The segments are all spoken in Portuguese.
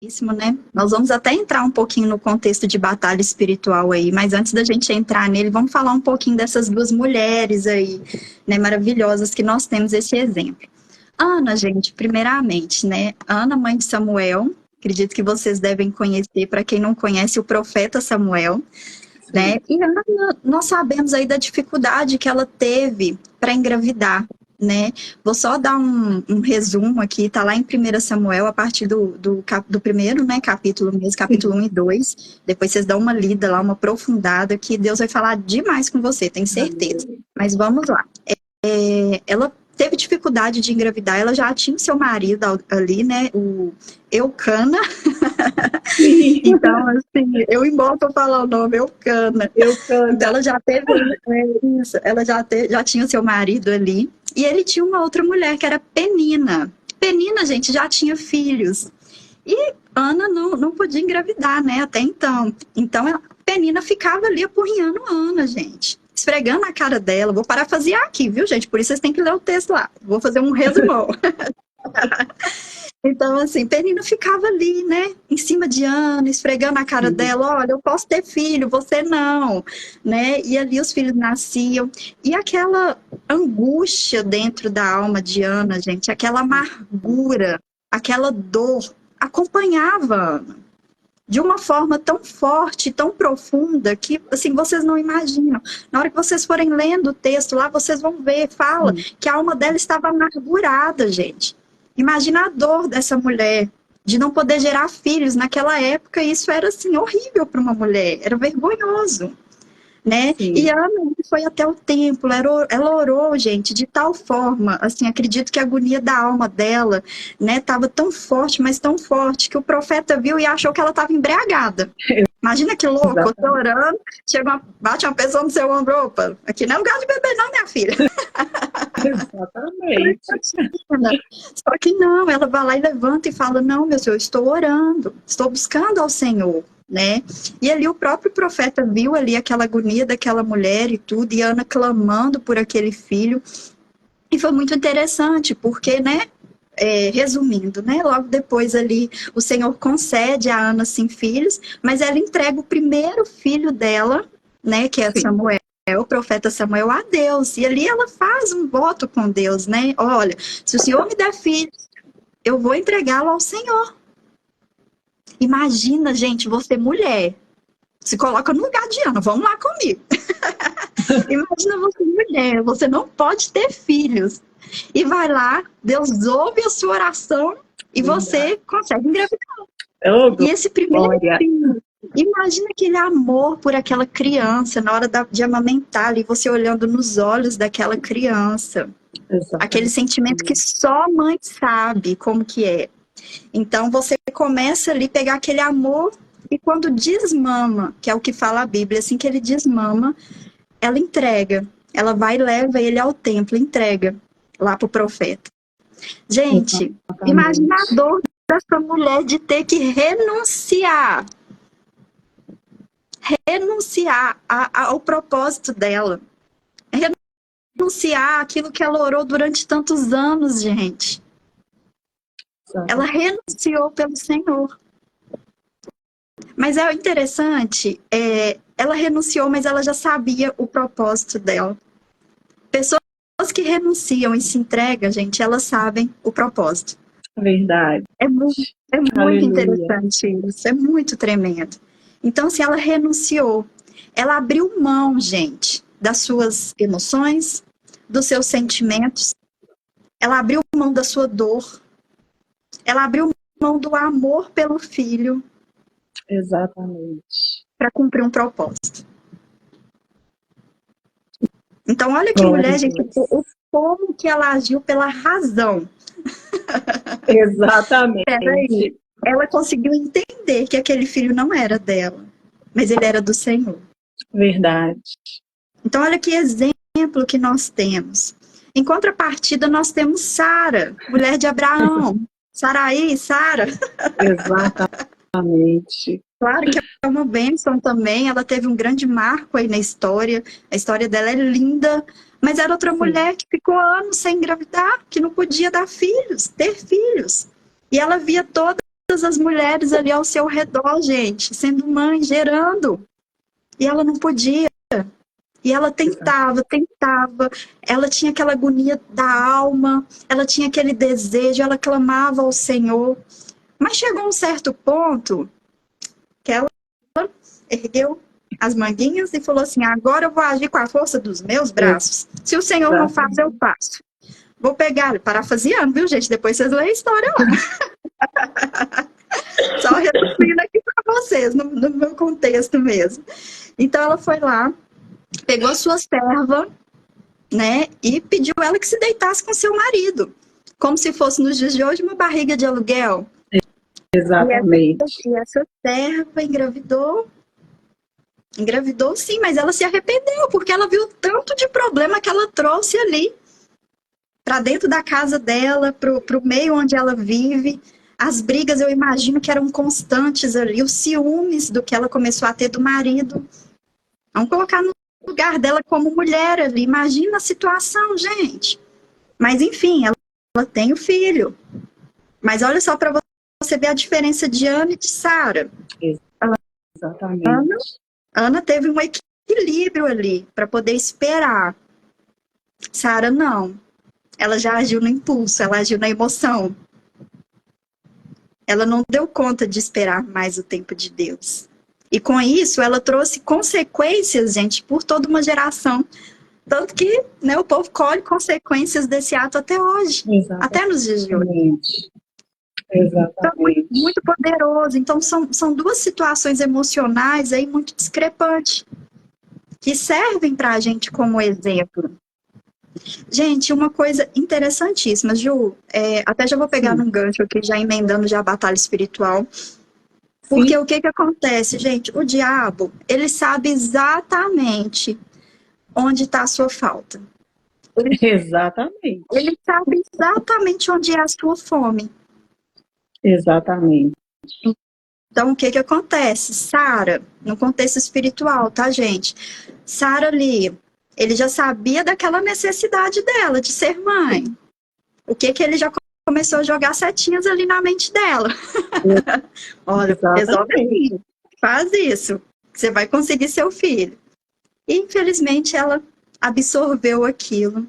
Né? Nós vamos até entrar um pouquinho no contexto de batalha espiritual aí, mas antes da gente entrar nele, vamos falar um pouquinho dessas duas mulheres aí, né, maravilhosas que nós temos esse exemplo. Ana, gente, primeiramente, né, Ana, mãe de Samuel, acredito que vocês devem conhecer, para quem não conhece, o profeta Samuel, né, e Ana, nós sabemos aí da dificuldade que ela teve para engravidar, né? Vou só dar um resumo aqui, tá lá em 1 Samuel, a partir do primeiro, né, capítulo mesmo, capítulo 1 e 2. Depois vocês dão uma lida lá, uma aprofundada, que Deus vai falar demais com você, tenho certeza. Mas vamos lá. Ela teve dificuldade de engravidar, ela já tinha o seu marido ali, né, o Eucana. Então, assim, eu embora pra falar o nome, Eucana. Então, ela já teve isso, ela já tinha o seu marido ali. E ele tinha uma outra mulher, que era Penina. Penina, gente, já tinha filhos. E Ana não podia engravidar, né, até então. Então, Penina ficava ali apurrinhando Ana, gente. Esfregando a cara dela. Vou parafrasear aqui, viu, gente? Por isso vocês têm que ler o texto lá. Vou fazer um resumão. Então, assim, Penina ficava ali, né, em cima de Ana, esfregando a cara dela, olha, eu posso ter filho, você não, né, e ali os filhos nasciam, e aquela angústia dentro da alma de Ana, gente, aquela amargura, aquela dor, acompanhava Ana, de uma forma tão forte, tão profunda, que, assim, vocês não imaginam. Na hora que vocês forem lendo o texto lá, vocês vão ver, fala que a alma dela estava amargurada, gente. Imagina a dor dessa mulher de não poder gerar filhos naquela época. Isso era assim horrível para uma mulher, era vergonhoso, né? Sim. E Ana foi até o templo, ela orou, gente, de tal forma, assim, acredito que a agonia da alma dela, né, estava tão forte, mas tão forte, que o profeta viu e achou que ela estava embriagada. Imagina que louco, você orando, bate uma pessoa no seu ombro, opa, aqui não é lugar de beber não, minha filha. Exatamente. Só que não, ela vai lá e levanta e fala, não, meu Senhor, eu estou orando, estou buscando ao Senhor, né? E ali o próprio profeta viu ali aquela agonia daquela mulher e tudo, e Ana clamando por aquele filho, e foi muito interessante, porque, né, resumindo, né, logo depois ali o Senhor concede a Ana, sim, filhos, mas ela entrega o primeiro filho dela, né, que é Samuel, o profeta Samuel, a Deus, e ali ela faz um voto com Deus, né, olha, se o Senhor me der filhos, eu vou entregá-lo ao Senhor. Imagina, gente, você mulher, se coloca no lugar de Ana, vamos lá comigo. Imagina você mulher, você não pode ter filhos. E vai lá, Deus ouve a sua oração e você consegue engravidar. E esse primeiro filho, imagina aquele amor por aquela criança na hora de amamentar e você olhando nos olhos daquela criança. Exatamente. Aquele sentimento que só a mãe sabe como que é. Então você começa ali a pegar aquele amor e quando desmama, que é o que fala a Bíblia, assim que ele desmama, ela entrega. Ela vai e leva ele ao templo, entrega lá para o profeta. Gente, imagina a dor dessa mulher de ter que renunciar ao propósito dela. Renunciar àquilo que ela orou durante tantos anos, gente. Ela renunciou pelo Senhor. Mas é interessante, ela renunciou, mas ela já sabia o propósito dela. Pessoas que renunciam e se entregam, gente, elas sabem o propósito. Verdade. É muito interessante isso, é muito tremendo. Então, se ela renunciou, ela abriu mão, gente, das suas emoções, dos seus sentimentos, ela abriu mão da sua dor, ela abriu mão do amor pelo filho. Exatamente. Para cumprir um propósito. Então, olha que mulher, gente, como que ela agiu pela razão. Exatamente. Peraí, ela conseguiu entender que aquele filho não era dela, mas ele era do Senhor. Verdade. Então, olha que exemplo que nós temos. Em contrapartida, nós temos Sara, mulher de Abraão. Saraí, Sara. Exatamente. Claro que é uma bênção também, ela teve um grande marco aí na história, a história dela é linda, mas era outra mulher que ficou anos sem engravidar, que não podia dar filhos, ter filhos. E ela via toda as mulheres ali ao seu redor, gente, sendo mãe, gerando. E ela não podia. E ela tentava, ela tinha aquela agonia da alma, ela tinha aquele desejo, ela clamava ao Senhor. Mas chegou um certo ponto que ela ergueu as manguinhas e falou assim: agora eu vou agir com a força dos meus braços. Se o Senhor não faz, eu faço. Vou pegar, parafraseando, viu, gente? Depois vocês leem a história lá. Só resumindo aqui para vocês, no meu contexto mesmo. Então ela foi lá, pegou a sua serva, né, e pediu ela que se deitasse com seu marido, como se fosse nos dias de hoje uma barriga de aluguel. Exatamente. E essa serva engravidou sim, mas ela se arrependeu, porque ela viu tanto de problema que ela trouxe ali, para dentro da casa dela, pro meio onde ela vive. As brigas, eu imagino que eram constantes ali, os ciúmes do que ela começou a ter do marido. Vamos colocar no lugar dela como mulher ali. Imagina a situação, gente. Mas, enfim, ela tem o filho. Mas olha só para você ver a diferença de Ana e de Sara. Exatamente. Ana teve um equilíbrio ali para poder esperar. Sara não. Ela já agiu no impulso, ela agiu na emoção. Ela não deu conta de esperar mais o tempo de Deus. E com isso, ela trouxe consequências, gente, por toda uma geração. Tanto que, né, o povo colhe consequências desse ato até hoje. Exatamente. Até nos dias de hoje. Exatamente. Então, muito poderoso. Então, são duas situações emocionais aí muito discrepantes, que servem para a gente como exemplo. Gente, uma coisa interessantíssima, Ju, até já vou pegar num gancho aqui, já emendando já a batalha espiritual. Porque o que acontece, gente? O diabo, ele sabe exatamente onde está a sua falta. Exatamente. Ele sabe exatamente onde é a sua fome. Exatamente. Então, o que acontece? Sara, no contexto espiritual, tá, gente? Sara ali, ele já sabia daquela necessidade dela de ser mãe. O que ele já começou a jogar setinhas ali na mente dela. Olha, resolve assim, faz isso, que você vai conseguir seu filho. E, infelizmente, ela absorveu aquilo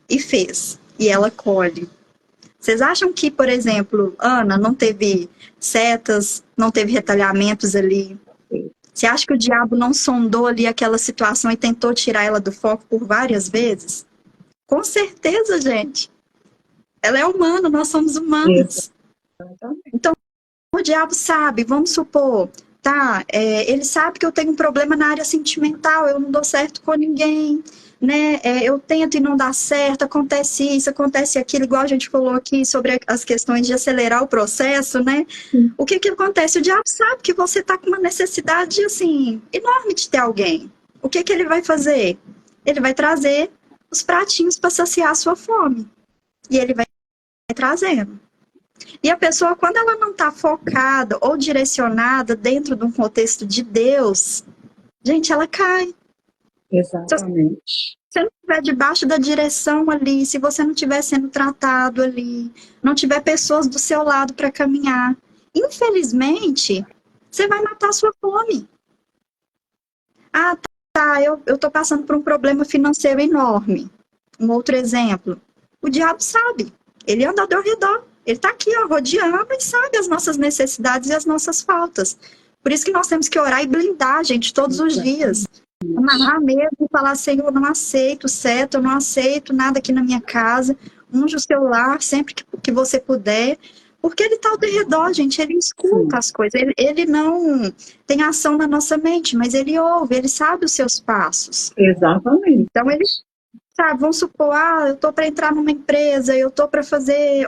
e fez. E ela colhe. Vocês acham que, por exemplo, Ana não teve setas, não teve retalhamentos ali? Você acha que o diabo não sondou ali aquela situação e tentou tirar ela do foco por várias vezes? Com certeza, gente. Ela é humana, nós somos humanos. Então, o diabo sabe, vamos supor, tá? Ele sabe que eu tenho um problema na área sentimental, eu não dou certo com ninguém, né? Eu tento e não dá certo, acontece isso, acontece aquilo, igual a gente falou aqui sobre as questões de acelerar o processo, né? O que acontece? O diabo sabe que você tá com uma necessidade, assim, enorme de ter alguém. O que ele vai fazer? Ele vai trazer os pratinhos para saciar a sua fome. E ele vai trazendo. E a pessoa, quando ela não está focada ou direcionada dentro de um contexto de Deus, gente, ela cai. Exatamente. Se você não estiver debaixo da direção ali, se você não estiver sendo tratado ali, não tiver pessoas do seu lado para caminhar, infelizmente, você vai matar a sua fome. Ah, tá, eu estou passando por um problema financeiro enorme. Um outro exemplo. O diabo sabe. Ele anda ao redor. Ele está aqui, ó, rodeando e sabe as nossas necessidades e as nossas faltas. Por isso que nós temos que orar e blindar, gente, todos os dias. Amarrar mesmo e falar, Senhor, eu não aceito seta, eu não aceito nada aqui na minha casa. Unge o seu lar sempre que você puder. Porque ele está ao redor, gente, ele escuta as coisas. Ele não tem ação na nossa mente, mas ele ouve, ele sabe os seus passos. Exatamente. Então, ele sabe, vamos supor, eu estou para entrar numa empresa, eu estou para fazer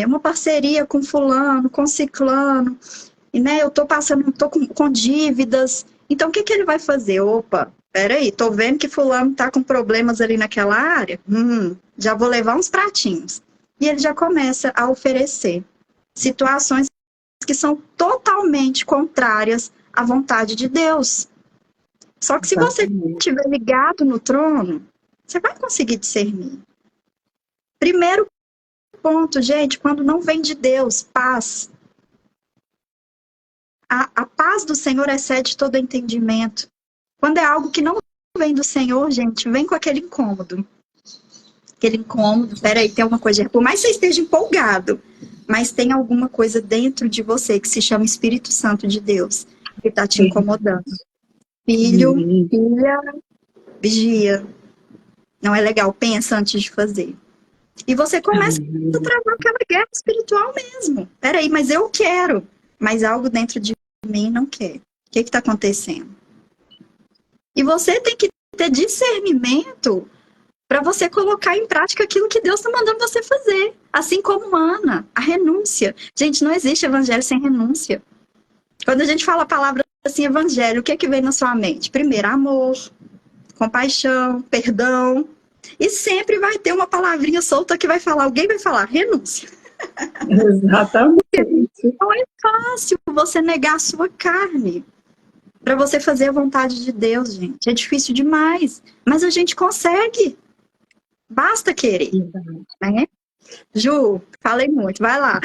uma parceria com fulano, com ciclano, e, né, eu estou com dívidas. Então, o que ele vai fazer? Opa, peraí, estou vendo que fulano está com problemas ali naquela área, já vou levar uns pratinhos. E ele já começa a oferecer situações que são totalmente contrárias à vontade de Deus. Só que se você estiver ligado no trono, você vai conseguir discernir. Primeiro, ponto, gente, quando não vem de Deus, paz. A paz do Senhor excede todo entendimento. Quando é algo que não vem do Senhor, gente, vem com aquele incômodo. Aquele incômodo, peraí, tem alguma coisa. Por mais que você esteja empolgado, mas tem alguma coisa dentro de você que se chama Espírito Santo de Deus, que está te incomodando. Filho, filha, vigia. Não é legal, pensa antes de fazer. E você começa a travar aquela guerra espiritual mesmo. Peraí, mas eu quero. Mas algo dentro de mim não quer. O que está acontecendo? E você tem que ter discernimento para você colocar em prática aquilo que Deus está mandando você fazer. Assim como Ana, a renúncia. Gente, não existe evangelho sem renúncia. Quando a gente fala a palavra assim, evangelho, o que é que vem na sua mente? Primeiro, amor, compaixão, perdão. E sempre vai ter uma palavrinha solta que vai falar, alguém vai falar, renúncia. Exatamente. Não é fácil você negar a sua carne para você fazer a vontade de Deus, gente. É difícil demais, mas a gente consegue. Basta querer, né? Ju, falei muito, vai lá.